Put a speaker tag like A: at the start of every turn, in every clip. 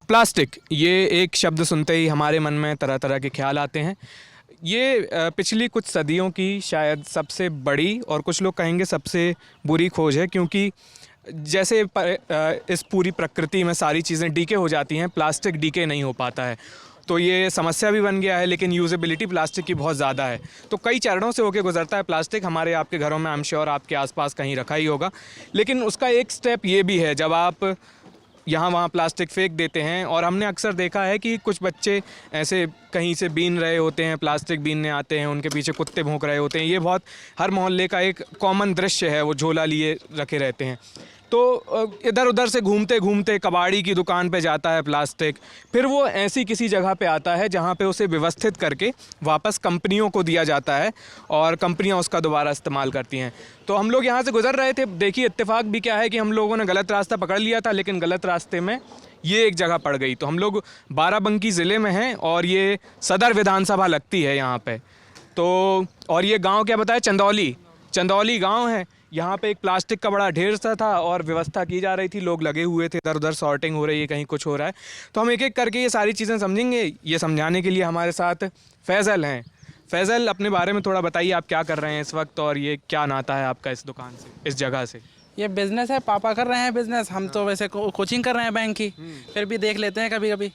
A: Plastic, ये एक शब्द सुनते ही हमारे मन में तरह तरह के ख्याल आते हैं। ये पिछली कुछ सदियों की शायद सबसे बड़ी और कुछ लोग कहेंगे सबसे बुरी खोज है, क्योंकि जैसे इस पूरी प्रकृति में सारी चीज़ें डीके हो जाती हैं, प्लास्टिक डीके नहीं हो पाता है। तो ये समस्या भी बन गया है, लेकिन यूजेबिलिटी प्लास्टिक की बहुत ज़्यादा है। तो कई चरणों से होके गुजरता है प्लास्टिक। हमारे आपके घरों में आई एम श्योर आपके आसपास कहीं रखा ही होगा, लेकिन उसका एक स्टेप ये भी है, जब आप यहाँ वहाँ प्लास्टिक फेंक देते हैं, और हमने अक्सर देखा है कि कुछ बच्चे ऐसे कहीं से बीन रहे होते हैं, प्लास्टिक बीनने आते हैं, उनके पीछे कुत्ते भौंक रहे होते हैं। ये बहुत हर मोहल्ले का एक कॉमन दृश्य है, वो झोला लिए रखे रहते हैं। तो इधर उधर से घूमते घूमते कबाड़ी की दुकान पे जाता है प्लास्टिक, फिर वो ऐसी किसी जगह पे आता है जहाँ पे उसे व्यवस्थित करके वापस कंपनियों को दिया जाता है, और कंपनियाँ उसका दोबारा इस्तेमाल करती हैं। तो हम लोग यहाँ से गुजर रहे थे, देखिए इत्तेफाक भी क्या है कि हम लोगों ने गलत रास्ता पकड़ लिया था, लेकिन गलत रास्ते में ये एक जगह पड़ गई। तो हम लोग बाराबंकी ज़िले में हैं, और ये सदर विधानसभा लगती है यहाँ पे। तो और ये गांव क्या बताया, चंदौली गांव है। यहाँ पे एक प्लास्टिक का बड़ा ढेर सा था, और व्यवस्था की जा रही थी, लोग लगे हुए थे, इधर उधर सॉर्टिंग हो रही है, कहीं कुछ हो रहा है। तो हम एक एक करके ये सारी चीज़ें समझेंगे। ये समझाने के लिए हमारे साथ फैज़ल हैं। फैज़ल, अपने बारे में थोड़ा बताइए, आप क्या कर रहे हैं इस वक्त, और ये क्या नाता है आपका इस दुकान से, इस जगह से?
B: ये बिज़नेस है, पापा कर रहे हैं बिज़नेस, हम तो वैसे कोचिंग कर रहे हैं बैंक की, फिर भी देख लेते हैं कभी कभी।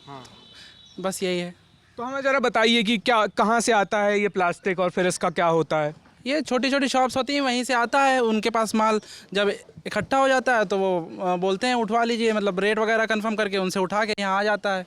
B: बस यही है।
A: तो हमें ज़रा बताइए कि क्या, कहाँ से आता है ये प्लास्टिक, और फिर इसका क्या होता है?
B: ये छोटी छोटी शॉप्स होती हैं, वहीं से आता है। उनके पास माल जब इकट्ठा हो जाता है तो वो बोलते हैं उठवा लीजिए, मतलब रेट वगैरह कंफर्म करके उनसे उठा के यहाँ आ जाता है।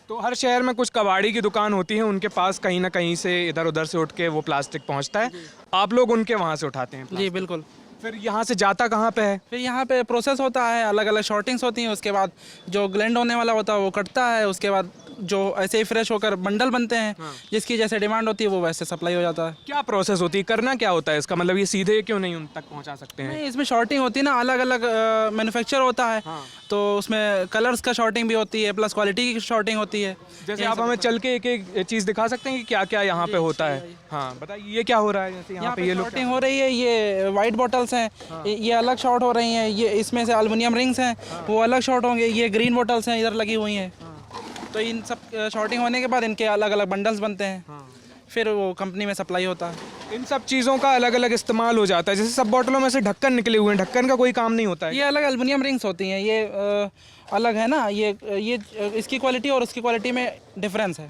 A: तो हर शहर में कुछ कबाड़ी की दुकान होती है, उनके पास कहीं ना कहीं से इधर उधर से उठ के वो प्लास्टिक पहुँचता है, आप लोग उनके वहाँ से उठाते हैं?
B: जी बिल्कुल।
A: फिर यहाँ से जाता कहाँ पे है?
B: फिर यहाँ पे प्रोसेस होता है, अलग अलग शॉर्टिंग्स होती हैं, उसके बाद जो ग्लेंड होने वाला होता है वो कटता है, उसके बाद जो ऐसे ही फ्रेश होकर बंडल बनते हैं। जिसकी जैसे डिमांड होती है वो वैसे सप्लाई हो जाता है।
A: क्या प्रोसेस होती है, करना क्या होता है इसका, मतलब ये सीधे क्यों नहीं उन तक पहुँचा सकते हैं?
B: नहीं, इसमें शॉर्टिंग होती है ना, अलग अलग मैन्युफैक्चर होता है। तो उसमें कलर्स का शॉर्टिंग भी होती है, प्लस क्वालिटी की शॉर्टिंग होती है।
A: जैसे आप हमें चल के एक एक चीज़ दिखा सकते हैं कि क्या क्या यहाँ पे होता है? हाँ बताइए, ये क्या हो रहा है? जैसे यहाँ पे ये
B: शॉर्टिंग हो रही है, ये वाइट बॉटल्स हैं, ये अलग शॉर्ट हो रही हैं, ये इसमें से एल्युमिनियम रिंग्स हैं, वो अलग शॉर्ट होंगे, ये ग्रीन बॉटल्स हैं इधर लगी हुई हैं। तो इन सब शॉर्टिंग होने के बाद इनके अलग अलग बंडल्स बनते हैं, फिर वो कंपनी में सप्लाई होता है।
A: इन सब चीज़ों का अलग अलग इस्तेमाल हो जाता है। जैसे सब बोतलों में से ढक्कन निकले हुए हैं, ढक्कन का कोई काम नहीं होता है?
B: ये अलग एल्युमिनियम रिंग्स होती हैं, ये अलग है ना, ये इसकी क्वालिटी और उसकी क्वालिटी में डिफरेंस है।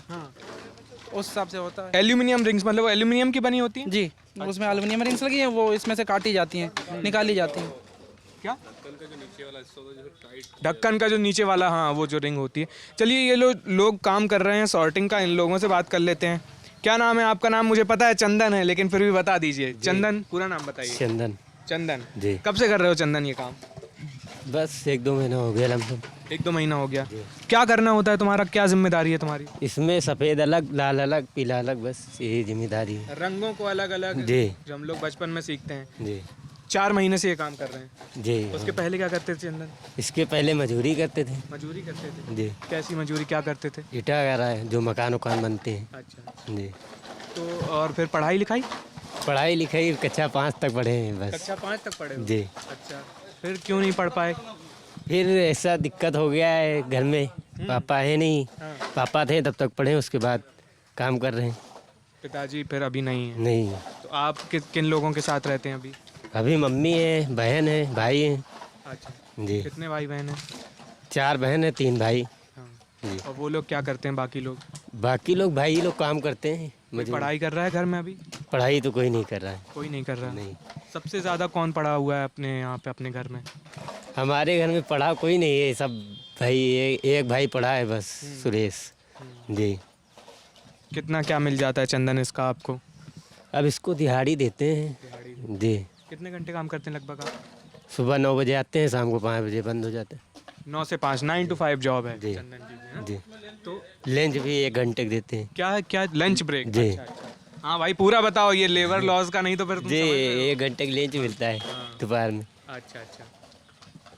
B: उस हिसाब से होता है।
A: एल्यूमिनियम रिंग्स मतलब एल्यूमिनियम की बनी होती है?
B: जी, उसमें एल्युमिनियम रिंग्स लगी हैं, वो इसमें से काटी जाती हैं, निकाली जाती हैं।
A: क्या? ढक्कन का जो नीचे वाला, हाँ वो जो रिंग होती है। चलिए, ये लोग काम कर रहे हैं सॉर्टिंग का, इन लोगों से बात कर लेते हैं। क्या नाम है आपका? नाम मुझे पता है चंदन है, लेकिन फिर भी बता दीजिए। चंदन, पूरा नाम बताइए। चंदन
C: जी।
A: कब से कर रहे हो चंदन ये काम?
C: बस 1-2 महीना हो गया लमसम।
A: 1-2 महीना हो गया। क्या करना होता है तुम्हारा, क्या जिम्मेदारी है तुम्हारी?
C: इसमें सफ़ेद अलग, लाल अलग, पीला अलग, बस यही जिम्मेदारी है।
A: रंगों को अलग अलग
C: जी,
A: जो हम लोग बचपन में सीखते हैं।
C: जी
A: 4 महीने से ये काम कर रहे हैं
C: जी।
A: उसके पहले क्या करते थे चंदन?
C: इसके पहले मजदूरी करते थे।
A: मजदूरी करते थे?
C: जी।
A: कैसी मजदूरी, क्या करते थे?
C: ईटा वगैरह है जो मकान उकान बनते हैं।
A: अच्छा।
C: जी।
A: तो और फिर पढ़ाई लिखाई?
C: पढ़ाई लिखाई कक्षा 5 तक पढ़े हैं बस।
A: कक्षा 5 तक पढ़े हो?
C: जी।
A: अच्छा, फिर क्यों नहीं पढ़ पाए?
C: फिर ऐसा दिक्कत हो गया है घर में, पापा है नहीं। पापा थे तब तक पढ़े, उसके बाद काम कर रहे हैं।
A: पिताजी फिर अभी नहीं है?
C: नहीं।
A: तो आप किन लोगों के साथ रहते हैं अभी?
C: अभी मम्मी है, बहन है, भाई है।
A: अच्छा
C: जी।
A: कितने भाई बहन हैं?
C: 4 बहन है, 3 भाई।
A: हाँ।
C: जी।
A: और वो लोग क्या करते हैं बाकी लोग?
C: बाकी लोग भाई लोग काम करते हैं।
A: कोई पढ़ाई कर रहा है घर में अभी?
C: पढ़ाई तो कोई नहीं कर रहा है।
A: कोई नहीं कर रहा?
C: नहीं।
A: सबसे ज़्यादा कौन पढ़ा हुआ है अपने यहाँ पे, अपने घर में?
C: हमारे घर में पढ़ा कोई नहीं है, सब भाई एक भाई पढ़ा है बस, सुरेश। जी।
A: कितना क्या मिल जाता है चंदन इसका आपको?
C: अब इसको दिहाड़ी देते हैं। जी।
A: कितने घंटे काम करते हैं लगभग आप?
C: सुबह 9 बजे आते हैं, शाम को 5 बजे बंद हो जाते हैं।
A: 9 से 5, 9 to 5 जॉब है
C: जी।
A: चंदन जी की, हाँ?
C: जी।
A: तो
C: लंच भी 1 घंटे के देते हैं।
A: क्या है, क्या लंच ब्रेक?
C: जी।
A: अच्छा, अच्छा। हाँ भाई पूरा बताओ, ये लेबर लॉज का नहीं तो फिर तुम
C: जी,
A: समझ रहे हो।
C: 1 घंटे की लंच मिलता है दोपहर में।
A: अच्छा अच्छा।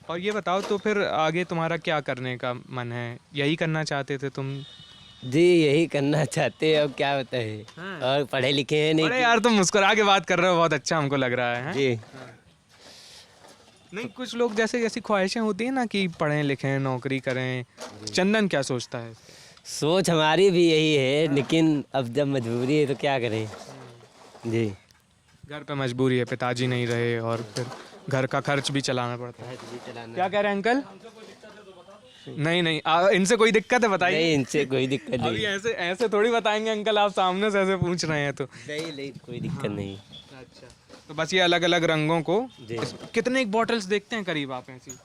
A: और ये बताओ, तो फिर आगे तुम्हारा क्या करने का मन है? यही करना चाहते थे तुम?
C: जी यही करना चाहते हैं, अब क्या बताए।
A: हाँ।
C: और पढ़े लिखे हैं नहीं।
A: अरे यार तुम मुस्कुरा के बात कर रहे हो, बहुत अच्छा हमको लग रहा है।
C: जी।
A: नहीं, कुछ लोग जैसे जैसी ख्वाहिशें होती हैं ना कि पढ़ें लिखें नौकरी करें, चंदन क्या सोचता है?
C: सोच हमारी भी यही है, लेकिन अब जब मजबूरी है तो क्या करें। जी।
A: घर पे मजबूरी है, पिताजी नहीं रहे और फिर घर का खर्च भी चलाना पड़ता है। क्या कह रहे हैं अंकल? नहीं नहीं, इनसे कोई दिक्कत है बताइए।
C: नहीं, इनसे कोई दिक्कत
A: अभी
C: नहीं।
A: ऐसे ऐसे थोड़ी बताएंगे अंकल, आप सामने से ऐसे पूछ रहे हैं तो।
C: नहीं नहीं, कोई दिक्कत नहीं।
A: अच्छा, तो बस ये अलग अलग रंगों को
C: जी।
A: कितने बॉटल्स देखते हैं करीब आप ऐसी?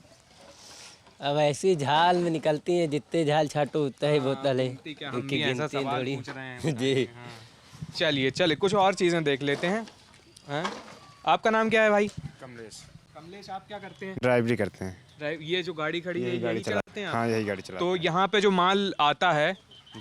C: अब ऐसी झाल में निकलती है, जितने झाल छाटो उतना ही बोतल है।
A: गिनती क्या, हम
C: क्योंकि
A: भी ऐसा
C: गिनती
A: सवाल
C: थोड़ी।
A: पूछ रहे हैं।
C: जी।
A: हाँ। चलिए चलिए, कुछ और चीज़ें देख लेते हैं। हैं? आपका नाम क्या है भाई?
D: कमलेश।
A: कमलेश, आप क्या करते हैं?
D: ड्राइवरी करते हैं।
A: ड्राइव, ये जो गाड़ी खड़ी है
D: यही गाड़ी
A: यही चलाते हैं आप?
D: हाँ, यही गाड़ी चलाते
A: तो यहाँ पे जो माल आता है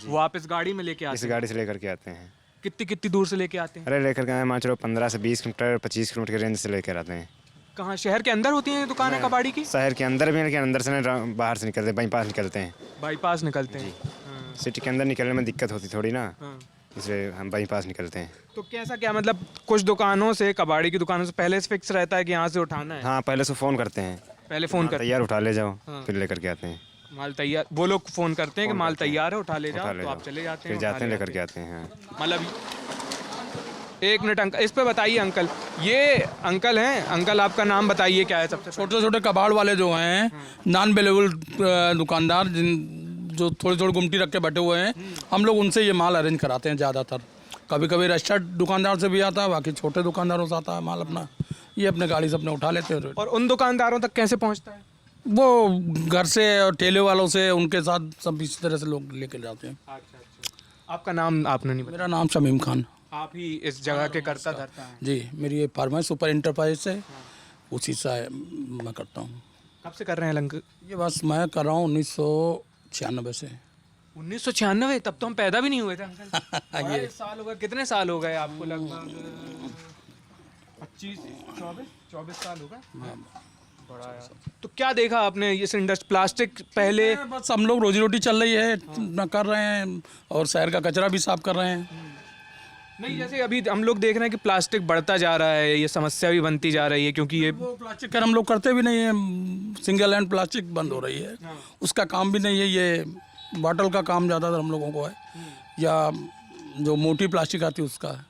A: वो आप इस गाड़ी में लेके
D: हैं। इस
A: आते हैं?
D: गाड़ी से लेकर के आते हैं।
A: कितनी कितनी दूर से लेके आते हैं?
D: अरे लेकर के आए, मान चलो 15 से 20 किलोमीटर 25 किलोमीटर की रेंज से लेकर आते हैं।
A: कहाँ, शहर के अंदर होती है दुकानें कबाड़ी की?
D: शहर के अंदर भी है, लेकिन अंदर से नहीं, बाहर से निकलते हैं, बाईपास निकलते हैं।
A: बाईपास निकलते हैं। हाँ,
D: सिटी के अंदर निकलने में दिक्कत होती थोड़ी ना,
A: हाँ।
D: इसलिए हम बाईपास निकलते हैं।
A: तो कैसा क्या मतलब, कुछ दुकानों से, कबाड़ी की दुकानों से पहले से फिक्स रहता है कि यहाँ से उठाना है?
D: हाँ, पहले से फ़ोन करते हैं,
A: पहले फ़ोन कर,
D: तैयार उठा ले जाओ,
A: हाँ।
D: फिर लेकर के आते हैं।
A: माल तैयार, वो लोग फ़ोन करते हैं कि माल
D: करते हैं।
A: तैयार है, उठा ले
D: उठा
A: जाओ,
D: ले
A: तो आप
D: जाओ।
A: चले जाते
D: फिर
A: हैं,
D: जाते हैं,
A: उठा ले
D: लेकर के आते हैं। हाँ।
A: मतलब एक मिनट अंकल, इस पे बताइए अंकल, ये अंकल हैं, अंकल आपका नाम बताइए क्या है सबसे पहले?
E: छोटे छोटे कबाड़ वाले जो हैं, नॉन अवेलेबल दुकानदार, जिन जो थोड़ी थोड़ी गुमटी रख के बैठे हुए हैं, हम लोग उनसे ये माल अरेंज कराते हैं ज़्यादातर। कभी कभी रजिस्टर्ड दुकानदार से भी आता है, बाकी छोटे दुकानदारों से आता है माल अपना, ये अपने गाड़ी से अपने उठा लेते हैं।
A: और उन दुकानदारों तक कैसे पहुँचता है?
E: वो घर से और ठेले वालों से, उनके साथ सब इसी तरह से लोग लेके जाते हैं।
A: अच्छा अच्छा, आपका नाम आपने नहीं बताया?
E: मेरा नाम शमीम खान।
A: आप ही इस जगह के कर्ता धर्ता हैं?
E: जी, मेरी ये फार्म है सुपर इंटरप्राइज से, उसी से मैं करता हूँ।
A: कब से कर रहे हैं अंकल?
E: ये बस मैं कर रहा हूँ 1996 से।
A: 1996? तब तो हम पैदा भी नहीं हुए थे अंकल। बड़ा साल हो गए। कितने साल हो गए आपको? लगभग 25 24 साल हो गए। बड़ा यार। तो क्या देखा आपने इस इंडस्ट्री, प्लास्टिक पहले?
E: बस हम लोग रोजी रोटी चल रही है, ना कर रहे हैं, और शहर का कचरा भी साफ कर रहे हैं।
A: नहीं, जैसे अभी हम लोग देख रहे हैं कि प्लास्टिक बढ़ता जा रहा है, ये समस्या भी बनती जा रही है, क्योंकि ये
E: वो प्लास्टिक का हम लोग करते भी नहीं है, सिंगल हैंड प्लास्टिक बंद हो रही है, उसका काम भी नहीं है। ये बॉटल का काम ज़्यादातर हम लोगों को है, या जो मोटी प्लास्टिक आती है उसका है।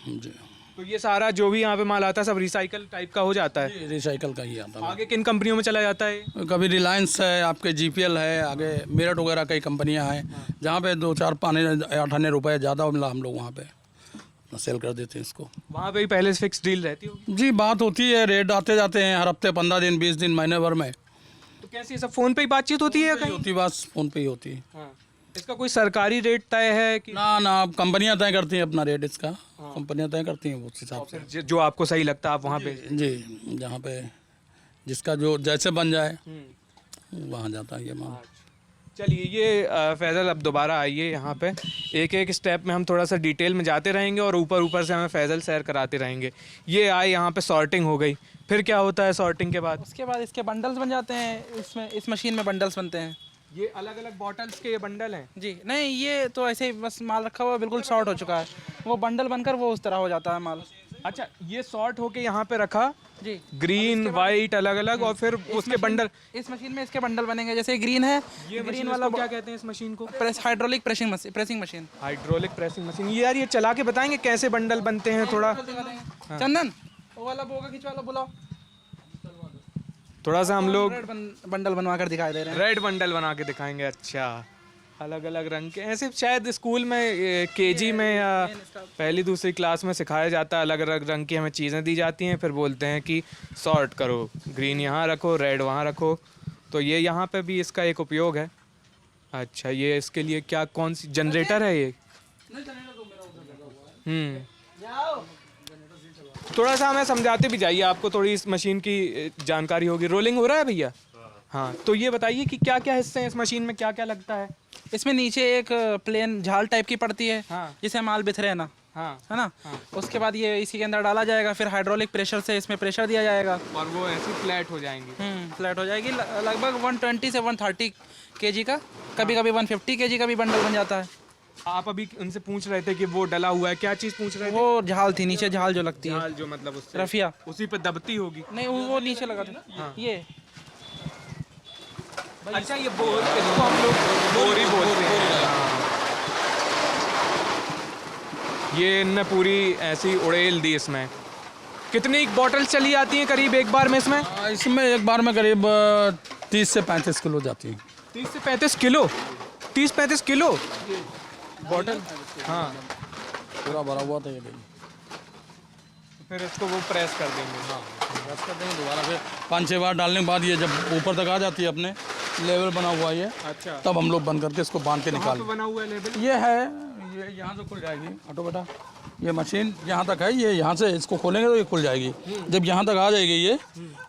E: जी,
A: तो ये सारा जो भी यहाँ पे माल आता है सब रिसाइकल टाइप का हो जाता है?
E: ये रिसाइकल का ही आता है।
A: आगे किन कंपनियों में चला जाता है?
E: कभी रिलायंस है, आपके जीपीएल है, आगे मेरठ वगैरह कई कंपनियां हैं, जहाँ पे 2-4 आने रुपये ज़्यादा मिला, हम लोग वहाँ पे सेल कर देते हैं इसको।
A: वहाँ पे ही पहले से फिक्स डील रहती होगी?
E: जी, बात होती है, रेट आते जाते हैं हर हफ्ते, 15 दिन 20 दिन, महीने भर में
A: तो कैसे, सब फोन पे ही बातचीत होती है या कहीं?
E: होती, बस फ़ोन पे ही होती है।
A: हाँ। इसका कोई सरकारी रेट तय है कि
E: ना ना, कंपनियां तय करती हैं अपना रेट, इसका कंपनियां तय करती हैं उस हिसाब से।
A: जो आपको सही लगता है आप वहाँ पे?
E: जी, जहाँ पे जिसका जो जैसे बन जाए वहाँ जाता है ये माल।
A: चलिए, ये फैज़ल अब दोबारा आइए यहाँ पे, एक एक स्टेप में हम थोड़ा सा डिटेल में जाते रहेंगे और ऊपर ऊपर से हमें फैज़ल सैर कराते रहेंगे। ये आए यहाँ पे, सॉर्टिंग हो गई, फिर क्या होता है सॉर्टिंग के बाद?
B: उसके बाद इसके बंडल्स बन जाते हैं, इसमें इस मशीन में बंडल्स बनते हैं।
A: ये अलग अलग बॉटल्स के ये बंडल हैं?
B: जी नहीं, ये तो ऐसे ही बस माल रखा हुआ है, बिल्कुल शॉर्ट हो चुका है, वो बंडल बनकर वो उस तरह हो जाता है माल।
A: अच्छा, ये सॉर्ट होके यहाँ पे रखा,
B: जी,
A: ग्रीन वाइट अलग अलग, और फिर उसके बंडल,
B: इस मशीन में इसके बंडल बनेंगे। जैसे ग्रीन है,
A: ये
B: ग्रीन
A: मशीन
B: वाला
A: क्या कहते हैं इस मशीन को?
B: Hydraulic pressing machine.
A: Hydraulic pressing machine. ये यार, ये चला के बताएंगे कैसे बंडल बनते हैं थोड़ा?
B: चंदन, वो वाला बोगा खिंचवा लो, बुलाओ।
A: थोड़ा सा हम लोग
B: रेड बंडल बनवा कर दिखाई दे रहे हैं।
A: रेड बंडल बना के दिखाएंगे। अच्छा, अलग अलग रंग के, ऐसे शायद स्कूल में केजी में या पहली दूसरी क्लास में सिखाया जाता है, अलग अलग रंग की हमें चीज़ें दी जाती हैं, फिर बोलते हैं कि सॉर्ट करो, ग्रीन यहाँ रखो, रेड वहाँ रखो। तो ये यहाँ पे भी इसका एक उपयोग है। अच्छा, ये इसके लिए क्या, कौन सी जनरेटर है ये? थोड़ा सा हमें समझाते भी जाइए, आपको थोड़ी इस मशीन की जानकारी होगी। रोलिंग हो रहा है भैया? हाँ, तो ये बताइए कि क्या क्या हिस्से हैं इस मशीन में, क्या क्या लगता है?
B: इसमें नीचे एक प्लेन झाल टाइप की पड़ती है,
A: हाँ।
B: जिसे माल बिखरे ना,
A: हाँ,
B: है ना। उसके बाद ये इसी के अंदर डाला जाएगा, फिर हाइड्रोलिक प्रेशर से इसमें प्रेशर दिया जाएगा,
A: और वो ऐसी फ्लैट हो जाएंगी।
B: फ्लैट हो जाएगी। लगभग 120 से 130 kg का, कभी कभी 150 kg का भी बंडल बन जाता है।
A: आप अभी उनसे पूछ रहे थे कि वो डला हुआ है, क्या चीज़ पूछ रहे थे?
B: वो झाल थी, नीचे झाल जो लगती है,
A: झाल जो मतलब उससे
B: रफिया।
A: उसी पे दबती होगी।
B: नहीं वो नीचे लगा था ना, ये
A: अच्छा ये बोर, इसको हम लोग बोर ही बोलते हैं। ये इनने पूरी ऐसी उड़ेल दी इसमें। कितनी बॉटल चली आती हैं करीब एक बार में इसमें?
E: इसमें एक बार में करीब 30 से 35 किलो जाती है।
A: 30 से 35 किलो? 30-35 kilo bottle? हाँ,
E: पूरा भरा हुआ था ये देखिए।
A: फिर इसको वो प्रेस कर देंगे। हाँ,
E: प्रेस कर देंगे दोबारा, फिर 5-6 बार डालने के बाद ये जब ऊपर तक आ जाती है अपने लेवल बना हुआ है ये,
A: अच्छा
E: तब हम लोग बंद करके इसको बांध के निकाल
A: तो बना हुआ है लेबल?
E: ये है, ये यहाँ से खुल जाएगी ऑटो बेटा। ये मशीन यहाँ तक है, ये यहाँ से इसको खोलेंगे तो ये खुल जाएगी। जब यहाँ तक आ जाएगी ये,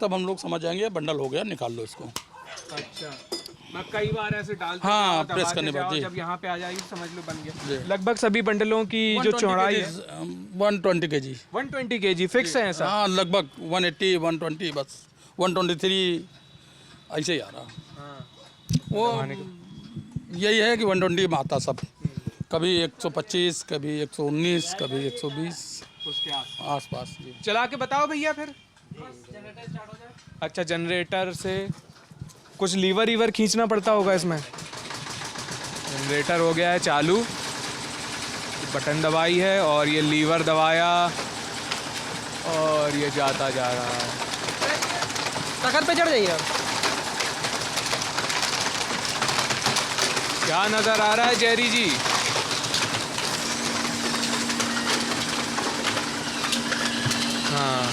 E: तब हम लोग समझ जाएंगे बंडल हो गया, निकाल लो इसको।
A: अच्छा, मैं कई बार ऐसे डालते
E: हाँ,
A: जाओ,
E: प्रेस
A: दबाते
E: करने
A: जाओ,
E: पर, जी।
A: जब यहाँ पे आ जाएगी तो समझ लो बन गया।
E: जी।
A: लगभग सभी बंडलों की जो चौड़ाई है
E: 120 kg।
A: 120 kg फिक्स है ऐसा?
E: हाँ, लगभग 180 120, बस 123 ऐसे ही आ रहा।
A: हाँ।
E: वो यही है कि 120 में आता सब, कभी 125, कभी 119, कभी 120
A: उसके
E: आसपास। जी।
A: चला के बताओ भैया फिर। अच्छा, जनरेटर से कुछ लीवर ईवर खींचना पड़ता होगा इसमें। जनरेटर हो गया है चालू, बटन दबाई है और ये लीवर दबाया और ये जाता जा रहा है।
B: तखत पे चढ़ जाइए आप।
A: क्या नजर आ रहा है जेरी जी? हाँ,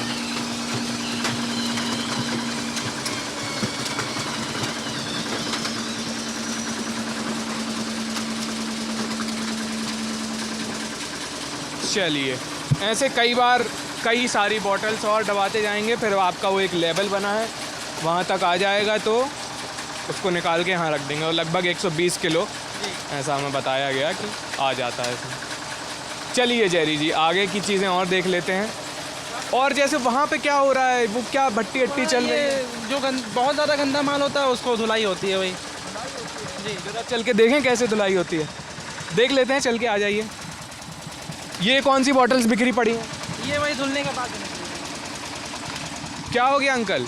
A: चलिए ऐसे कई बार कई सारी बॉटल्स और दबाते जाएंगे, फिर आपका वो एक लेवल बना है वहाँ तक आ जाएगा तो उसको निकाल के यहाँ रख देंगे और लगभग 120 किलो ऐसा हमें बताया गया कि आ जाता है इसमें। चलिए जेरी जी, आगे की चीज़ें और देख लेते हैं। और जैसे वहाँ पे क्या हो रहा है, वो क्या भट्टी अट्टी चल रही है?
B: ये जो बहुत ज़्यादा गंदा माल होता है उसको धुलाई होती है वही।
A: जी, जरा चल के देखें कैसे धुलाई होती है, देख लेते हैं, चल के आ जाइए। ये कौन सी बॉटल्स बिक्री पड़ी हैं?
B: ये वही धुलने के बाद।
A: क्या हो गया अंकल?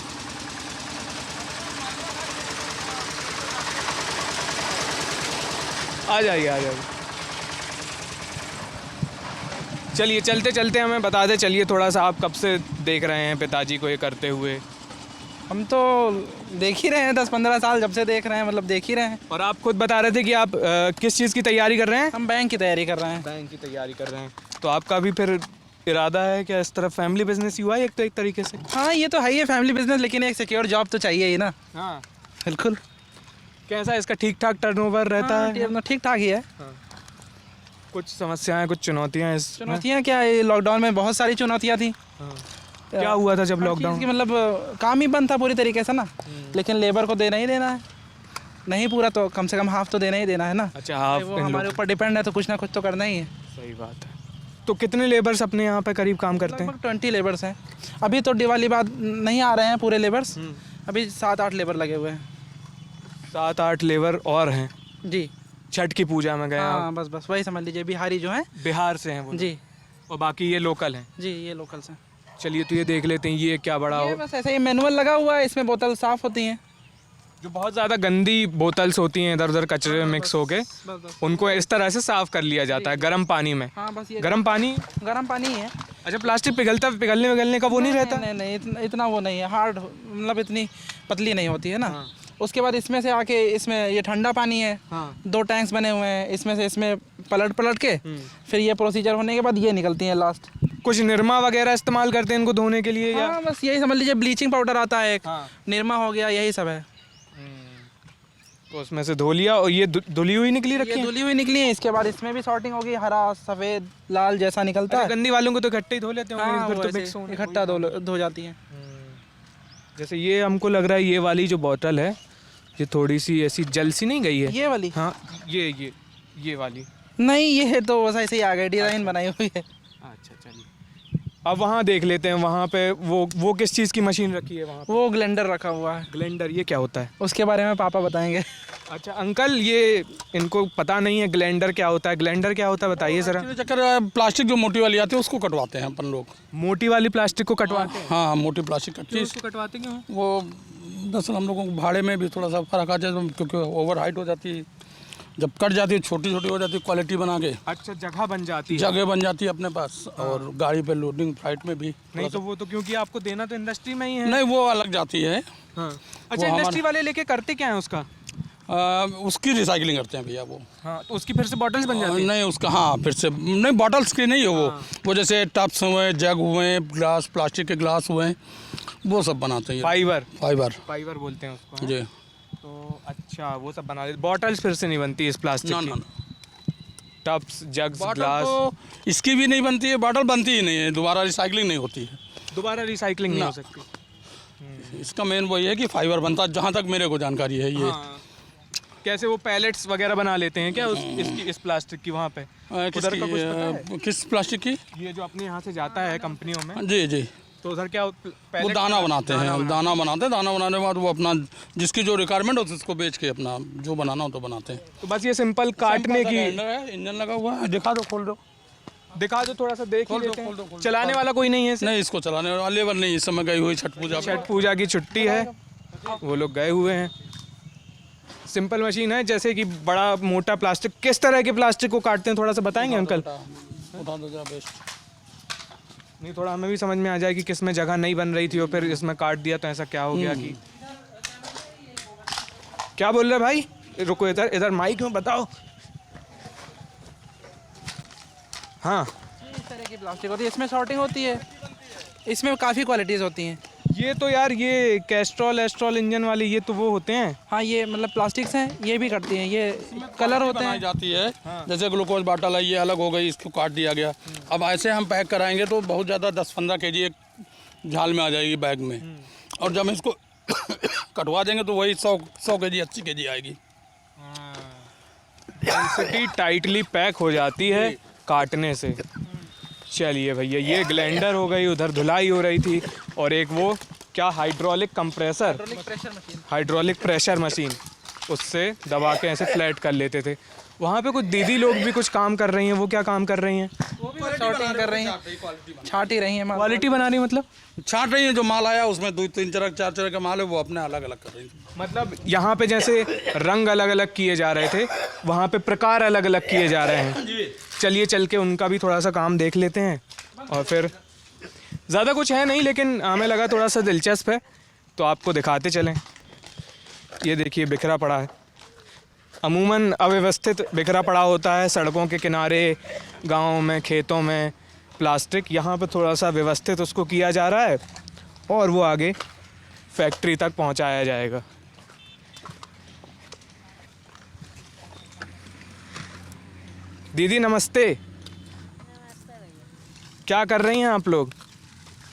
A: आ जाइए आ जाइए। चलिए चलते चलते हमें बता दें, चलिए थोड़ा सा, आप कब से देख रहे हैं पिताजी को ये करते हुए?
B: हम तो देख ही रहे हैं 10-15 साल जब से देख रहे हैं, मतलब देख ही रहे हैं।
A: और आप खुद बता रहे थे कि आप किस चीज़ की तैयारी कर रहे हैं?
B: हम बैंक की तैयारी कर रहे हैं।
A: बैंक की तैयारी कर रहे हैं, तो आपका भी फिर इरादा है क्या इस तरफ फैमिली बिजनेस ही हुआ है एक तो एक तरीके से?
B: हाँ, ये तो है ही है फैमिली बिजनेस, लेकिन एक सिक्योर जॉब तो चाहिए ही ना।
A: हाँ,
B: बिल्कुल।
A: कैसा इसका ठीक ठाक टर्नओवर रहता है?
B: ठीक ठाक ही है।
A: कुछ समस्याएं, कुछ चुनौतियां इस
B: चुनौतियाँ क्या है, लॉकडाउन में बहुत सारी चुनौतियाँ थी।
A: क्या हुआ था जब
B: हर
A: लॉकडाउन?
B: चीज़ की मतलब काम ही बंद था पूरी तरीके से ना, लेकिन लेबर को देना ही देना है, नहीं पूरा तो कम से कम हाफ तो देना ही देना है ना।
A: अच्छा, हाफ
B: वो हमारे ऊपर डिपेंड है तो कुछ ना कुछ तो करना ही है।
A: सही बात है। तो कितने लेबर्स अपने यहाँ पे करीब काम करते हैं?
B: लगभग 20 लेबर्स हैं। अभी तो दिवाली बाद नहीं आ रहे हैं पूरे लेबर्स, अभी 7-8 लेबर लगे हुए हैं।
A: 7-8 लेबर और हैं।
B: जी
A: छठ की पूजा में गए आप?
B: हाँ, बस वही समझ लीजिए, बिहारी जो हैं।
A: बिहार से हैं वो?
B: जी
A: और बाकी ये लोकल हैं?
B: जी, ये लोकल्स हैं।
A: चलिए तो ये देख लेते हैं, ये क्या बड़ा
B: ये
A: हो,
B: बस ऐसे ही मैनुअल लगा हुआ है, इसमें बोतल साफ़ होती हैं।
A: जो बहुत ज़्यादा गंदी बोतल्स होती हैं इधर उधर कचरे में मिक्स होके,
B: बस
A: उनको इस तरह से साफ़ कर लिया जाता है गर्म पानी में।
B: हाँ, बस ये
A: गर्म पानी?
B: गर्म पानी ही है।
A: अच्छा, प्लास्टिक पिघलने का वो नहीं रहता?
B: नहीं, इतना वो नहीं है हार्ड, मतलब इतनी पतली नहीं होती है ना। उसके बाद इसमें से आके इसमें ये ठंडा पानी है।
A: हाँ।
B: 2 टैंक्स बने हुए हैं, इसमें से इसमें पलट के फिर ये प्रोसीजर होने के बाद ये निकलती हैं लास्ट।
A: कुछ निरमा वगैरह इस्तेमाल करते हैं इनको धोने के लिए या?
B: हाँ, बस यही समझ लीजिए, ब्लीचिंग पाउडर आता है एक,
A: हाँ।
B: निरमा हो गया, यही सब है।
A: तो उसमें से धो लिया और ये धुली हुई निकली रखी
B: ये
A: है?
B: धुली हुई निकली है, इसके बाद इसमें भी सॉर्टिंग होगी, हरा सफ़ेद लाल जैसा निकलता
A: अच्छा,
B: है।
A: गंदी वालों को तो इकट्ठे ही धो लेते होंगे,
B: हाँ,
A: फिर
B: वो
A: तो
B: ऐसे
A: मिक्स होने
B: इकट्ठा धो जाती हैं।
A: जैसे ये हमको लग रहा है ये वाली जो बोतल है ये थोड़ी सी ऐसी जल सी नहीं गई है?
B: ये वाली?
A: हाँ, ये वाली
B: नहीं, ये तो बस ऐसे ही आ गई, डिज़ाइन बनाई हुई है।
A: अच्छा, चलिए अब वहाँ देख लेते हैं, वहाँ पे वो किस चीज़ की मशीन रखी है वहाँ पे?
B: वो ग्लेंडर रखा हुआ है,
A: ग्लेंडर, ये क्या होता है?
B: उसके बारे में पापा बताएंगे।
A: अच्छा अंकल, ये इनको पता नहीं है ग्लेंडर क्या होता है। ग्लेंडर क्या होता है बताइए ज़रा।
E: चक्कर प्लास्टिक जो मोटी वाली आती है उसको कटवाते हैं अपन लोग।
A: मोटी वाली प्लास्टिक को कटवाते हैं?
E: हाँ, मोटी प्लास्टिक कटती है।
A: उसको कटवाते क्यों हैं?
E: वो दरअसल हम लोगों को भाड़े में भी थोड़ा सा फर्क आ जाए, क्योंकि ओवर हाइट हो जाती है, जब कट जाती है छोटी छोटी हो जाती है, क्वालिटी बना के
A: अच्छा, जगह बन जाती है।
E: जगह बन जाती है अपने पास, और गाड़ी पे लोडिंग फ्लाइट में भी।
A: नहीं तो वो तो क्योंकि आपको देना तो इंडस्ट्री में ही है।
E: नहीं, वो अलग जाती है।
A: हाँ। अच्छा, इंडस्ट्री वाले लेके करते क्या है उसका?
E: उसकी रिसाइकलिंग करते हैं भैया वो।
A: हाँ, तो उसकी फिर से बॉटल्स बन जाती है?
E: नहीं उसका, हाँ फिर से नहीं, बॉटल्स की नहीं है वो जैसे टप्स हुए, जग हुए, ग्लास, प्लास्टिक के ग्लास हुए, वो सब बनाते हैं।
A: फाइबर बोलते हैं उसको।
E: जी।
A: तो अच्छा, वो सब बना देते। बॉटल्स फिर से नहीं बनती इस प्लास्टिक
E: ना
A: की?
E: ना ना,
A: टप्स, जग्स,
E: बॉटल
A: ग्लास
E: तो इसकी भी नहीं बनती है, बॉटल बनती ही नहीं है, दोबारा रिसाइकलिंग नहीं होती है।
A: दोबारा रिसाइकलिंग नहीं हो सकती।
E: इसका मेन वही है कि फाइबर बनता है, जहाँ तक मेरे को जानकारी है ये।
A: हाँ। कैसे वो पैलेट्स वगैरह बना लेते हैं क्या इस प्लास्टिक की वहाँ पे? उधर का कुछ पता है?
E: किस प्लास्टिक की?
A: ये जो अपने यहाँ से जाता है कंपनियों में,
E: जी जी,
A: तो उधर क्या
E: वो
A: पैलेट
E: दाना बनाते हैं, दाना बनाने के बाद वो अपना जिसकी जो रिक्वायरमेंट होती है उसको बेच के अपना जो बनाना हो तो बनाते हैं।
A: तो बस ये सिंपल काटने की।
E: इंजन लगा हुआ है, दिखा दो, खोल दो,
A: दिखा दो थोड़ा सा, देख ही
E: खोल दो,
A: लेते हैं।
E: खोल दो।
A: चलाने वाला कोई नहीं है इसे?
E: नहीं, इसको चलाने वाला लेबर नहीं, इस समय गई हुई छठ पूजा पे।
A: छठ पूजा की छुट्टी है, वो लोग गए हुए हैं। सिंपल मशीन है, जैसे कि बड़ा मोटा प्लास्टिक। किस तरह के प्लास्टिक को काटते हैं थोड़ा सा बताएंगे अंकल?
E: उठा दो जरा, बेस्ट।
A: नहीं, थोड़ा हमें भी समझ में आ जाए कि किस में जगह नहीं बन रही थी और फिर इसमें काट दिया तो ऐसा क्या हो गया कि। क्या बोल रहे भाई? रुको, इधर इधर माइक में बताओ। हाँ,
B: इस तरह की प्लास्टिक होती है, इसमें सॉर्टिंग होती है, इसमें काफ़ी क्वालिटीज़ होती हैं।
A: ये तो यार ये कैस्ट्रॉल एस्ट्रॉल इंजन वाली, ये तो वो होते हैं।
B: हाँ, ये मतलब प्लास्टिक्स हैं, ये भी करती हैं, ये कलर होते
E: बनाई
B: हैं।
E: जाती है। जैसे ग्लूकोज बॉटल है, ये अलग हो गई, इसको काट दिया गया। अब ऐसे हम पैक कराएंगे तो बहुत ज़्यादा 10-15 kg एक झाल में आ जाएगी बैग में, और जब इसको कटवा देंगे तो वही 100 kg 80 kg आएगी।
A: डेंसिटी टाइटली पैक हो जाती है काटने से। चलिए भैया, ये ग्लैंडर हो गई, उधर धुलाई हो रही थी, और एक वो क्या hydraulic compressor, hydraulic pressure machine, उससे दबा के ऐसे फ्लैट कर लेते थे। वहाँ पे कुछ दीदी लोग भी कुछ काम कर रही हैं। वो क्या काम कर रही हैं?
B: वो भी सॉर्टिंग कर रही हैं, छाट ही रही हैं माल।
A: क्वालिटी बना रही, मतलब
E: छाट रही है, जो माल आया उसमें 2-3 चरक 4 चरक का माल है, वो अपने अलग अलग कर रही है।
A: मतलब यहाँ पे जैसे रंग अलग अलग किए जा रहे थे, वहाँ पे प्रकार अलग अलग किए जा रहे हैं। चलिए चल के उनका भी थोड़ा सा काम देख लेते हैं, और फिर ज़्यादा कुछ है नहीं, लेकिन हमें लगा थोड़ा सा दिलचस्प है तो आपको दिखाते चलें। ये देखिए, बिखरा पड़ा है, अमूमन अव्यवस्थित बिखरा पड़ा होता है सड़कों के किनारे, गाँव में, खेतों में प्लास्टिक। यहाँ पे थोड़ा सा व्यवस्थित उसको किया जा रहा है और वो आगे फैक्ट्री तक पहुँचाया जाएगा। दीदी नमस्ते। क्या कर रही हैं आप लोग?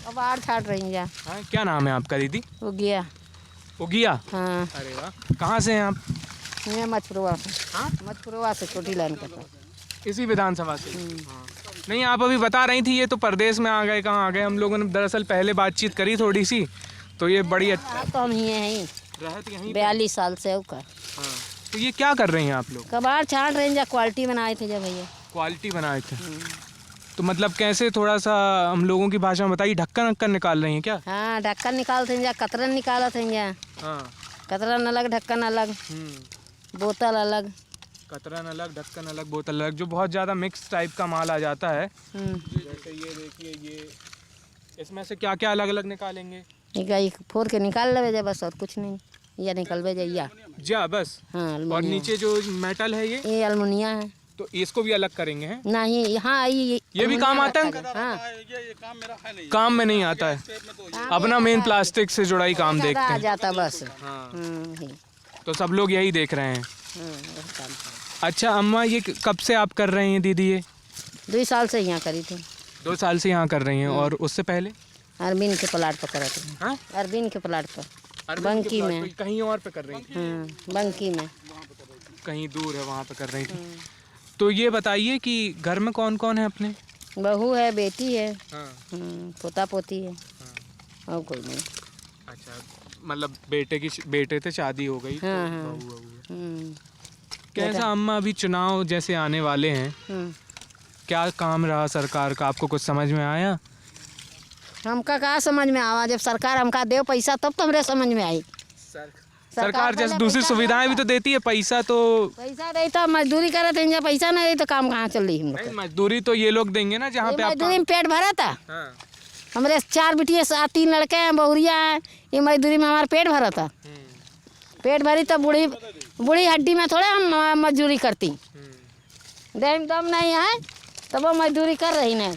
F: अब आड़ छाट रही हैं।
A: हाँ, क्या नाम है आपका दीदी?
F: वो गया।
A: उगिया?
F: हाँ,
A: अरे वाह, कहाँ से हैं आप?
F: मैं मछपुरवा से। हाँ, मछपुरवा से, छोटी लाइन का पास।
A: इसी विधानसभा से? हाँ। नहीं, आप अभी बता रही थी ये तो परदेश में आ गए, कहाँ आ गए? हम लोगों ने दरअसल पहले बातचीत करी थोड़ी सी, तो ये बड़ी
F: अब तो हम ही हैं,
A: रहत यहीं।
F: 42 साल से हो कर।
A: हाँ, तो ये क्या कर रही हैं आप लोग?
F: कबाड़ छाट रहे हैं, जा क्वालिटी बनाए थे जब भैया।
A: क्वालिटी बनाए थे? तो मतलब कैसे, थोड़ा सा हम लोगों की भाषा में बताइए। ढक्कन वक्कन निकाल रही हैं क्या?
F: हाँ, ढक्कन निकालते हैं, जा कतरन निकालते हैं, जा
A: हाँ।
F: कतरन अलग, ढक्कन अलग, बोतल अलग।
A: कतरन अलग, ढक्कन अलग, बोतल अलग, जो बहुत ज़्यादा मिक्स टाइप का माल आ जाता है। जैसे ये देखिए, ये इसमें से क्या क्या अलग अलग निकालेंगे?
F: एक फोड़ के निकाल ले जा बस, और कुछ नहीं। या निकलवे जाइया
A: जा बस।
F: हाँ,
A: और
F: अल्मुनिया।
A: नीचे जो मेटल है ये
F: अल्मुनिया है।
A: तो इसको भी अलग करेंगे हैं?
F: नहीं, हाँ,
A: ये भी काम आता है?
F: हाँ,
E: ये काम मेरा है नहीं,
A: काम में नहीं आता है, अपना मेन प्लास्टिक से जुड़ा ही काम देखते
F: आ
A: हैं।
F: जाता बस।
A: हाँ,
F: ही।
A: तो सब लोग यही देख रहे हैं।
F: वही काम।
A: अच्छा अम्मा, ये कब से आप कर रही हैं दीदी? ये
F: 2 साल से यहाँ करी थी।
A: 2 साल से यहाँ कर रही हैं, और उससे पहले?
F: अरबिन के प्लाट पर करा थी।
A: हाँ?
F: अरबिन के प्लाट पर,
A: अरबिन के
F: बंकी
A: प्लाट
F: में।
A: पे कहीं और पे कर रही थी?
F: बंकी में।
A: कहीं दूर है वहाँ पे कर रही थी। तो ये बताइए कि घर में कौन कौन है अपने?
F: बहू है, बेटी है,
A: हाँ
F: पोता पोती है, और कोई नहीं।
A: अच्छा, मतलब बेटे से शादी हो गई तो
F: हाँ, हाँ।
A: बहू है।
F: हम्म,
A: कैसा अम्मा, अभी चुनाव जैसे आने वाले हैं,
F: हम्म।
A: क्या काम रहा सरकार का, आपको कुछ समझ में आया?
F: हमका कहा समझ में आवा, जब सरकार हमका दे पैसा तब तो हमरे समझ में आई।
A: सरकार जैसे
F: पहले
A: दूसरी
F: पैसा
A: सुविधाएं भी तो देती है, पैसा तो
F: पैसा दे तो मजदूरी करे थे, जब पैसा नहीं दे तो काम कहाँ चल रही हम लोग
A: नहीं, मजदूरी तो ये लोग देंगे ना जहाँ पे आप
F: मजदूरी में पेट भरा था।
A: हाँ।
F: हमारे 4 बिटिया 3 लड़के हैं, बहुरिया हैं, ये मजदूरी में हमारा पेट भरा था। पेट भरी तो बूढ़ी हड्डी में थोड़े हम मजदूरी करती, देह में दम नहीं है तब वो मजदूरी कर रही नहीं।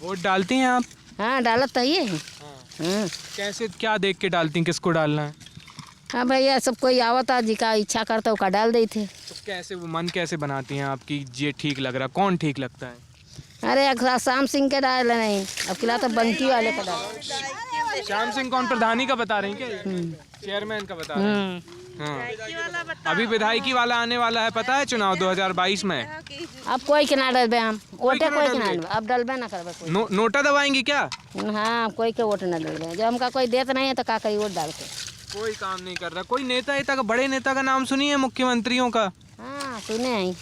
A: वोट डालती हैं आप?
F: हाँ डालत तो ये है। हाँ
A: कैसे, क्या देख के डालती हैं, किसको डालना है?
F: हाँ भैया, सब कोई आवता जी का इच्छा करता उसका डाल देते थे।
A: तो कैसे वो मन कैसे बनाती हैं आपकी, ये ठीक लग रहा, कौन ठीक लगता है?
F: अरे अक्सर श्याम सिंह के डाल नहीं, अब किला तो बंकी वाले का डाल।
A: श्याम सिंह कौन, प्रधानी का बता रही हैं क्या? चेयरमैन का बता रहे हैं? हाँ। अभी विधायकी वाला आने वाला है, पता है, चुनाव 2022 में।
F: अब कोई के ना डलबे, हम वोटे कोई के ना डलबे, अब डलबे ना करबे कोई।
A: नोटा दबाएंगी क्या?
F: हाँ कोई के वोट ना डलबे, जब हमका कोई देत नहीं है तो का करी वोट डाल के।
A: कोई काम नहीं कर रहा। कोई नेता का, बड़े नेता का नाम सुनिए, मुख्यमंत्रियों का?
F: हाँ सुने हैं।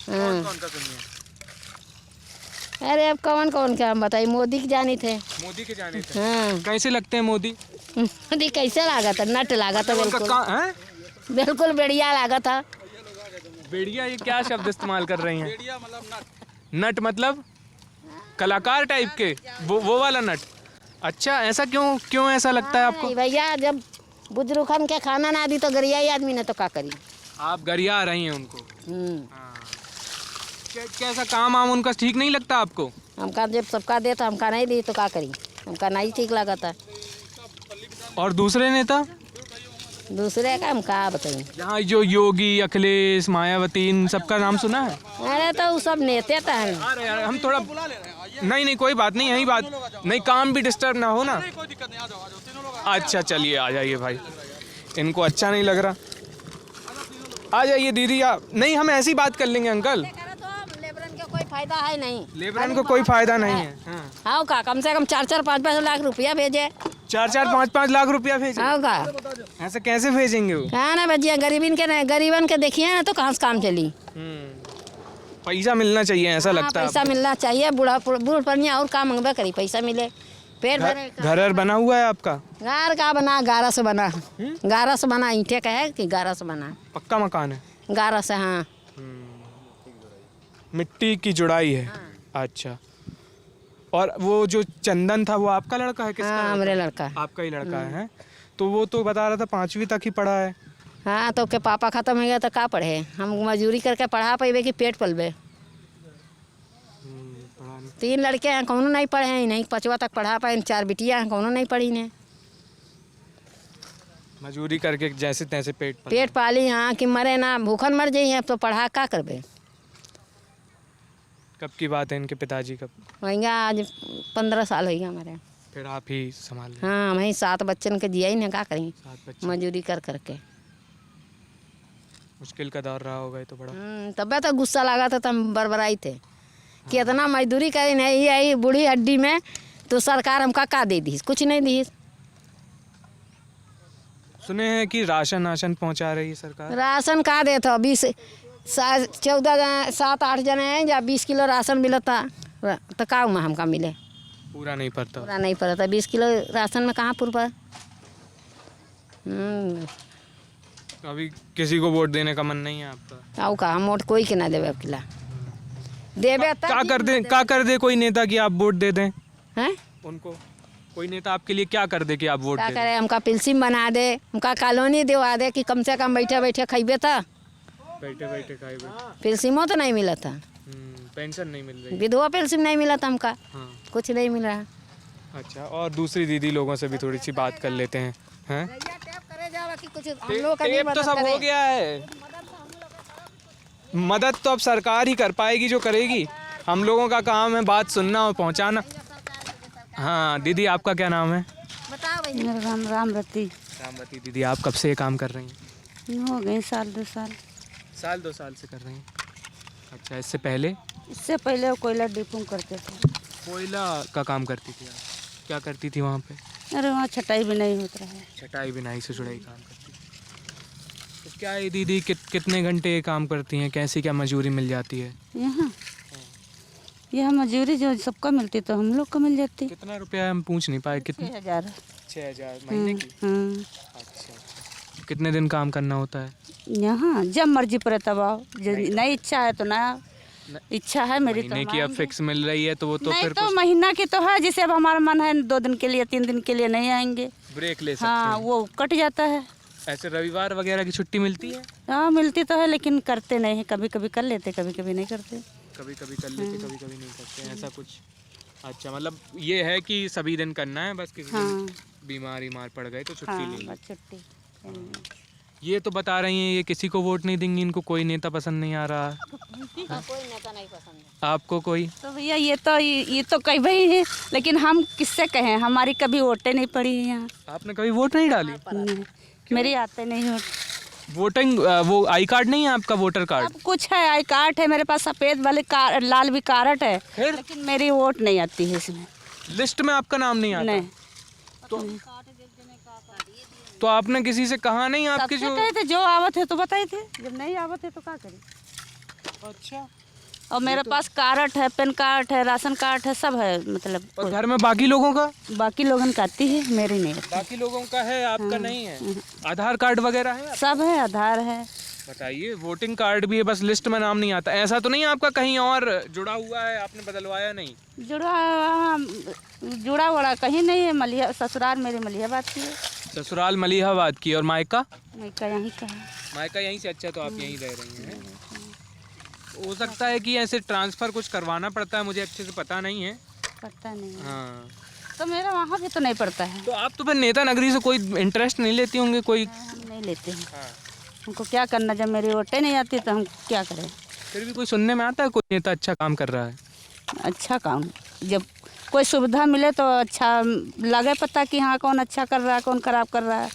A: कौन कौन का सुनिए?
F: अरे अब कौन कौन के हम बताइए, मोदी की जानी थे।
A: मोदी के जाने थे।
F: हाँ
A: कैसे लगते हैं मोदी?
F: मोदी कैसे लागा था, नट लागा था,
A: उनका
F: बिल्कुल बिल्कुल बढ़िया लागा था।
A: बेड़िया, ये क्या शब्द इस्तेमाल कर रही हैं? नट मतलब कलाकार टाइप के, वो वाला नट? अच्छा, ऐसा क्यों ऐसा लगता है आपको?
F: नहीं भैया, जब बुजुर्गन के खाना ना दी तो गरियाई आदमी ने तो का करी।
A: आप गरिया रही हैं उनको? कैसा काम उनका ठीक नहीं लगता आपको?
F: हमका जब सबका दे तो हमका नहीं दी तो का करी, हमका नहीं ठीक लगा था।
A: और दूसरे नेता?
F: दूसरे का हम का बताइए,
A: यहाँ जो योगी, अखिलेश, मायावती, इन सबका नाम सुना है?
F: अरे तो वो सब नेते था।
A: अरे यार, हम थोड़ा नहीं कोई बात नहीं, यही बात नहीं, काम भी डिस्टर्ब ना हो ना। अच्छा चलिए, आ जाइए भाई, इनको अच्छा नहीं लग रहा, आ जाइए दीदी। आप नहीं, हम ऐसी बात कर लेंगे अंकल।
F: लेबरन का कोई फायदा है नहीं,
A: लेबरन को कोई फायदा नहीं है।
F: हाँ का कम से कम 4-4, 5-5 लाख रुपया भेजे।
A: 4-4, 5-5 लाख रुपया भेजे?
F: हाँ का
A: ऐसे कैसे भेजेंगे वो?
F: हाँ ना भजिया, गरीबन के देखिए ना तो कहाँ से काम चली।
A: पैसा मिलना चाहिए, ऐसा लगता है?
F: पैसा मिलना चाहिए, बूढ़ पनिया और काम मंगवा करी, पैसा मिले, पेट भरे।
A: घर बना हुआ है आपका?
F: घर का बना, 11 से बना, 11 से बना, ईंटे का है कि 11 से बना,
A: पक्का मकान है?
F: 11 से। हाँ
A: मिट्टी की जुड़ाई है। अच्छा, और वो जो चंदन था वो आपका लड़का है? किसका?
F: हाँ हमरे लड़का।
A: आपका ही लड़का है? तो वो तो बता रहा था 5वीं तक ही पढ़ा है।
F: हाँ तो के पापा खत्म हो गया तो का पढ़े, हम मजदूरी करके पढ़ा पाइबे कि पेट पलबे। 3 लड़के हैं, कौनो नहीं पढ़े हैं, नहीं 5वां तक पढ़ा पाए, 4 बिटिया हैं, कौनो नहीं पढ़ी ने।
A: मजदूरी करके जैसे तैसे
F: पेट पाली, हाँ कि मरे ना, भूखन मर जाइए, अब तो पढ़ा का करबे।
A: कब की बात है इनके पिताजी कब?
F: वहींगा आज 15 साल हो गया हमारे।
A: फिर आप ही संभाल?
F: हाँ वहीं 7 बच्चन के जिया ही ना, का करें
A: 7 बच्चे?
F: मजदूरी कर करके।
A: मुश्किल का दौर रहा होगा ये तो बड़ा।
F: तब तो गुस्सा लगा था, हम बरबराई थे कि इतना मजदूरी करी नहीं आई बूढ़ी हड्डी में, तो सरकार हमका का दे दी, कुछ नहीं दी।
A: सुने हैं कि राशन पहुंचा रही है सरकार?
F: राशन का दे था, 7-8 जने हैं, या 20 किलो राशन मिलता तो का में हमका मिले?
A: पूरा नहीं पड़ता?
F: पूरा नहीं पड़ता, 20 किलो राशन में कहाँ पूरा।
A: अभी किसी को वोट देने का मन नहीं है आपका?
F: आओ का हम वोट कोई के ना देवे, अब किला देवे
A: क्या कर दे कोई नेता कि आप वोट दे दें
F: हैं
A: उनको? कोई नेता आपके लिए क्या कर दे कि आप वोट
F: क्या
A: दे
F: करे, हमका पिलसिम बना दे, हमका कॉलोनी दिवा दे कि कम से कम बैठे बैठे खइबे था।
A: बैठे बैठे खाएबे?
F: पिलसिमो तो नहीं मिला था,
A: पेंशन नहीं मिल रही?
F: विधवा पेंशन नहीं मिला था हमका।
A: हाँ।
F: कुछ नहीं मिल रहा।
A: अच्छा, और दूसरी दीदी लोगों से भी थोड़ी सी बात कर लेते हैं। हैं? टेप तो सब हो गया है, मदद तो अब सरकार ही कर पाएगी जो करेगी, हम लोगों का काम है बात सुनना और पहुंचाना। हाँ दीदी, आपका क्या नाम है?
F: बताओ।
G: मेरा नाम रामवती।
A: रामवती दीदी, आप कब से ये काम कर रही हैं?
G: हो गए 1-2 साल।
A: 1-2 साल से कर रही हैं? अच्छा, इससे पहले?
G: इससे पहले वो कोयला डिपो करते थे।
A: कोयला का काम करती थी आप? क्या करती थी वहाँ पे?
G: अरे वहाँ छटाई भी नहीं होता है।
A: छटाई बिनाई से जुड़ाई काम करती थी। तो क्या है दीदी, कितने घंटे काम करती हैं? कैसी क्या मजदूरी मिल जाती है?
G: यहाँ मजदूरी जो सबको मिलती तो हम लोग को मिल जाती।
A: कितना रुपया हम पूछ नहीं पाए, कितने?
G: 6,000।
A: 6,000 महीने की?
G: हाँ।
A: अच्छा। कितने दिन काम करना होता है?
G: यहाँ जब मर्जी पड़े तब आओ, जो नहीं इच्छा है तो ना आओ। इच्छा है मेरी तो
A: महीने की अब फिक्स मिल रही है तो वो तो
G: नहीं
A: फिर
G: तो महीना की तो है, जैसे अब हमारा मन है 2 दिन के लिए 3 दिन के लिए नहीं आएंगे,
A: ब्रेक ले सकते
G: हाँ
A: हैं।
G: वो कट जाता है।
A: ऐसे रविवार वगैरह की छुट्टी मिलती है?
G: हाँ मिलती तो है लेकिन करते नहीं है, कभी कभी कर लेते कभी कभी नहीं करते।
A: कभी कभी कर लेते, कभी कभी नहीं करते, ऐसा कुछ। अच्छा, मतलब ये है कि सभी दिन करना है, बस किसी दिन बीमार पड़ गए तो छुट्टी ले ली।
G: बस छुट्टी।
A: ये तो बता रही हैं ये किसी को वोट नहीं देंगी, इनको कोई नेता पसंद नहीं आ रहा।
F: कोई नेता नहीं पसंद है।
A: आपको कोई?
G: तो भैया ये तो कई भाई है, लेकिन हम किससे कहें, हमारी कभी वोटें नहीं पड़ी है यहाँ।
A: आपने कभी वोट नहीं डाली?
G: नहीं, मेरी आते नहीं वोट।
A: वोटिंग वो आई कार्ड नहीं है आपका, वोटर कार्ड?
G: अब कुछ है, आई कार्ड है मेरे पास, सफ़ेद वाले लाल भी कार्ड है,
A: फिर?
G: लेकिन मेरी वोट नहीं आती है इसमें।
A: लिस्ट में आपका नाम नहीं आता?
G: नहीं।
A: तो आपने किसी से कहा नहीं आपके
G: सबसे
A: जो?
G: कहे थे जो आवत है तो बताए थे, जब नहीं आवत है तो क्या करें।
A: अच्छा।
G: और मेरे पास कार्ड है, पेन कार्ड है, राशन कार्ड है, सब है, मतलब
A: और घर में बाकी लोगों का?
G: बाकी लोगन का आती है, मेरी नहीं आती।
A: बाकी लोगों का है, आपका नहीं है? आधार कार्ड वगैरह है?
G: सब है, आधार है।
A: बताइए, वोटिंग कार्ड भी है, बस लिस्ट में नाम नहीं आता। ऐसा तो नहीं आपका कहीं और जुड़ा हुआ है, आपने बदलवाया नहीं?
G: जुड़ा वड़ा कहीं नहीं है, मलिया ससुराल मेरी मलियाबाद की है।
A: ससुराल मलिहाबाद की, और मायका?
G: मायका यहीं का है।
A: मायका यहीं से? अच्छा, तो आप यहीं रह रही हैं। हो सकता है कि ऐसे ट्रांसफ़र कुछ करवाना पड़ता है, मुझे अच्छे से पता नहीं है।
G: पता नहीं है।
A: हाँ,
G: तो मेरा वहाँ भी तो नहीं पड़ता है।
A: तो आप तो फिर नेता नगरी से कोई इंटरेस्ट नहीं लेती होंगे कोई?
G: हम नहीं लेते हैं।
A: हाँ।
G: हमको क्या करना, जब मेरी वोटें नहीं आती तो हम क्या करें।
A: फिर भी कोई सुनने में आता है कोई नेता अच्छा काम कर रहा है?
G: अच्छा काम, जब कोई सुविधा मिले तो अच्छा लगे पता कि हाँ कौन अच्छा कर रहा है कौन खराब कर रहा है।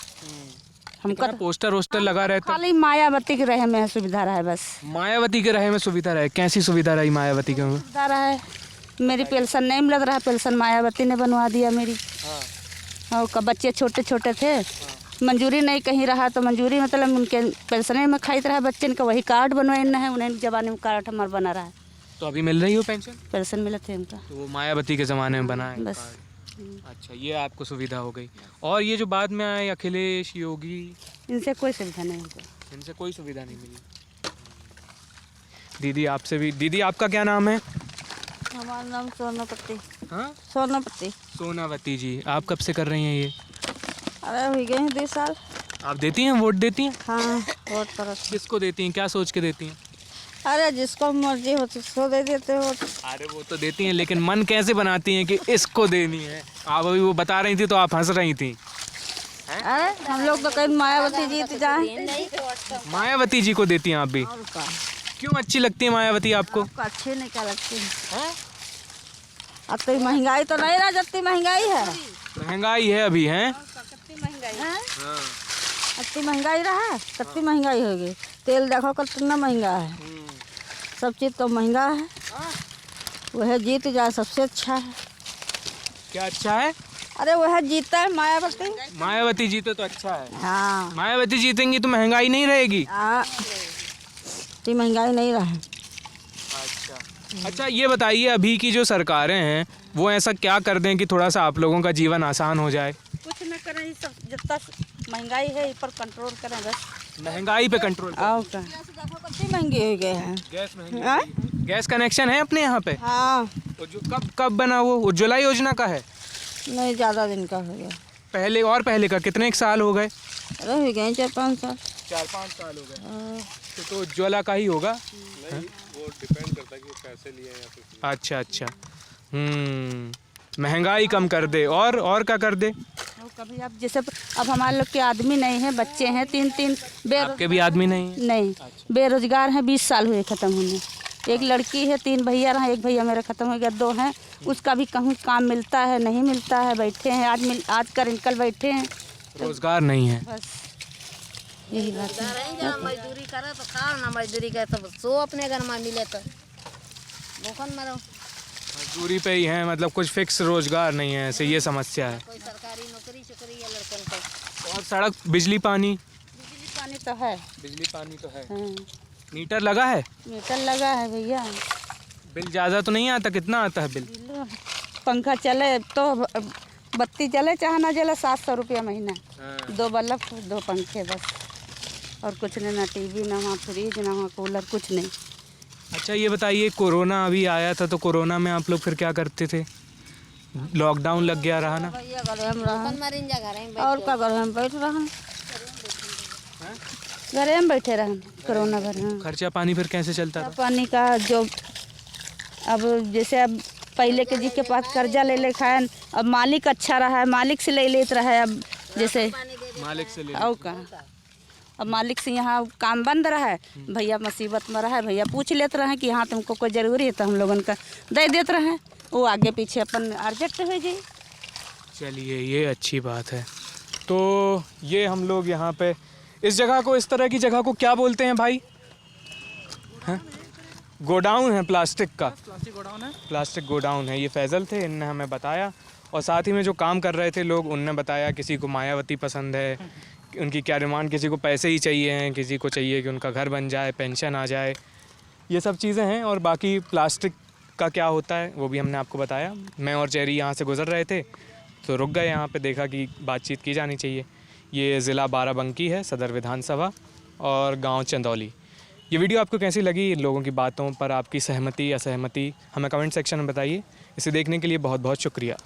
G: हमको
A: इतना पोस्टर वोस्टर लगा रहता?
G: खाली मायावती के रहे में सुविधा रहा है बस।
A: मायावती के रहे में सुविधा रहे? कैसी सुविधा रही मायावती के में?
G: सुविधा रहा है, मेरी पेंशन नहीं मिल रहा, पेंशन मायावती ने बनवा दिया मेरी। और का बच्चे छोटे छोटे थे, मंजूरी नहीं कहीं रहा तो मंजूरी मतलब उनके पेंशन में खाइत रहा बच्चे का, वही कार्ड बनवाना है उन्हें, जमाने में कार्ड हमारा बना रहा है।
A: तो अभी मिल रही हो पेंशन?
G: पेंशन मिला थे उनका,
A: तो वो मायावती के ज़माने में बना है
G: बस।
A: कार्ड। अच्छा, ये आपको सुविधा हो गई। और ये जो बाद में आए अखिलेश, योगी,
G: इनसे कोई सुविधा नहीं हमको।
A: इनसे कोई सुविधा नहीं मिली। दीदी आपसे भी, दीदी आपका क्या नाम है?
G: हमारा नाम सोनापति।
A: हाँ,
G: सोनापति।
A: सोनावती जी। आप कब से कर रही हैं ये?
G: अरे हो गए हैं 2 साल।
A: आप देती हैं, वोट देती हैं?
G: हाँ वोट पर।
A: किसको देती हैं, क्या सोच के देती हैं?
G: अरे जिसको मर्जी हो उसको दे देते हो।
A: अरे वो तो देती हैं, लेकिन मन कैसे बनाती हैं कि इसको देनी है? आप अभी वो बता रही थी तो आप हंस रही थी।
G: अरे हम लोग तो कहीं मायावती जीत जाए।
A: मायावती जी को देती हैं आप भी? क्यों अच्छी लगती है मायावती आपको?
G: अच्छे नहीं क्या लगते हैं। अब तो महंगाई तो नहीं रहा, जितनी महंगाई है।
A: महंगाई है अभी, है?
G: इतनी महंगाई रहा, कितनी महंगाई हो गई। तेल देखो कितना महंगा है, सब चीज़ तो महंगा है। वह जीत जाए सबसे अच्छा है।
A: क्या अच्छा है?
G: अरे वह जीता है मायावती।
A: मायावती जीते तो अच्छा है।
G: हाँ
A: मायावती जीतेंगी तो महंगाई नहीं रहेगी।
G: इतनी महंगाई नहीं रहा।
A: अच्छा, ये बताइए, अभी की जो सरकारें हैं वो ऐसा क्या कर दें कि थोड़ा सा आप लोगों का जीवन आसान हो जाए?
G: कुछ न करें, ये सब जितना महंगाई है इस पर कंट्रोल करें बस।
A: महंगाई पे कंट्रोल।
G: आओ का कितनी महंगी हो गए हैं।
A: गैस महंगी। गैस कनेक्शन है अपने यहाँ पे?
G: हाँ
A: और जो कब बना वो उज्ज्वला योजना का है?
G: नहीं, ज़्यादा दिन का हो गया।
A: पहले और पहले का कितने साल हो गए?
G: अरे हो गए 4-5 साल।
A: 4-5 साल हो गए। तो उज्ज्वला का ही होगा।
H: वो डिपेंड करता है कि वो पैसे लिए हैं या फिर।
A: अच्छा। महंगाई कम कर दे, और क्या कर दे?
G: कभी अब जैसे अब हमारे लोग के आदमी नहीं है, बच्चे हैं 3
A: आपके भी आदमी नहीं है?
G: नहीं, बेरोजगार हैं, 20 साल हुए ख़त्म होने। एक लड़की है, 3 भैया रहा, एक भैया मेरा ख़त्म हो गया, 2 हैं। उसका भी कहूँ काम मिलता है नहीं मिलता है, बैठे हैं आज कल बैठे हैं,
A: रोजगार नहीं है।
G: बस यही बात है।
F: मजदूरी करे तो खाओ, ना मजदूरी करे तो सो अपने घर में मिले तो भूखन मरो।
A: मजदूरी पे ही हैं, मतलब कुछ फिक्स रोजगार नहीं है, ऐसे ये समस्या है।
F: कोई सरकारी नौकरी चुकरी है लड़कन को।
A: और सड़क, बिजली पानी?
G: बिजली पानी तो है।
A: बिजली पानी तो है।
G: हाँ,
A: मीटर लगा है?
G: मीटर लगा है भैया।
A: बिल ज़्यादा तो नहीं आता? कितना आता है बिल?
G: पंखा चले तो बत्ती जले चाहे ना जले 700 रुपया महीना। 2 बल्ब 2 पंखे बस, और कुछ नहीं, ना टीवी, ना वहाँ फ्रिज, ना वहाँ कूलर, कुछ नहीं।
A: अच्छा ये बताइए, कोरोना अभी आया था तो कोरोना में आप लोग फिर क्या करते थे? लॉकडाउन लग गया रहा ना?
G: भैया घर में रहा,
F: मरीन जा घर में
G: और का घर में बैठ रहा, घर में बैठे रहा कोरोना घर में।
A: खर्चा पानी फिर कैसे चलता था?
G: पानी का जो अब जैसे अब पहले के जी के पास कर्जा ले ले खाए, अब मालिक अच्छा रहा है, मालिक से ले लेते रहा है। अब जैसे
A: मालिक से ले
G: और कहाँ, अब मालिक से यहाँ काम बंद रहा है, भैया मुसीबत में रहा है, भैया पूछ लेते रहे कि हाँ तुमको कोई ज़रूरी है तो हम लोगन का दे देते रहे, वो आगे पीछे अपन अर्जेंट हो जाए।
A: चलिए ये अच्छी बात है। तो ये हम लोग यहाँ पे इस जगह को, इस तरह की जगह को क्या बोलते हैं भाई? हैं? गोडाउन है प्लास्टिक का।
B: प्लास्टिक गोडाउन है।
A: प्लास्टिक गोडाउन है। ये फैज़ल थे, इनने हमें बताया, और साथ ही में जो काम कर रहे थे लोग, उनने बताया किसी को मायावती पसंद है, उनकी क्या डिमांड, किसी को पैसे ही चाहिए हैं, किसी को चाहिए कि उनका घर बन जाए, पेंशन आ जाए, ये सब चीज़ें हैं। और बाकी प्लास्टिक का क्या होता है वो भी हमने आपको बताया। मैं और चेरी यहाँ से गुजर रहे थे तो रुक गए यहाँ पे, देखा कि बातचीत की जानी चाहिए। ये ज़िला बाराबंकी है, सदर विधानसभा, और गांव चंदौली। ये वीडियो आपको कैसी लगी? इन लोगों की बातों पर आपकी सहमति असहमति हमें कमेंट सेक्शन में बताइए। इसे देखने के लिए बहुत बहुत शुक्रिया।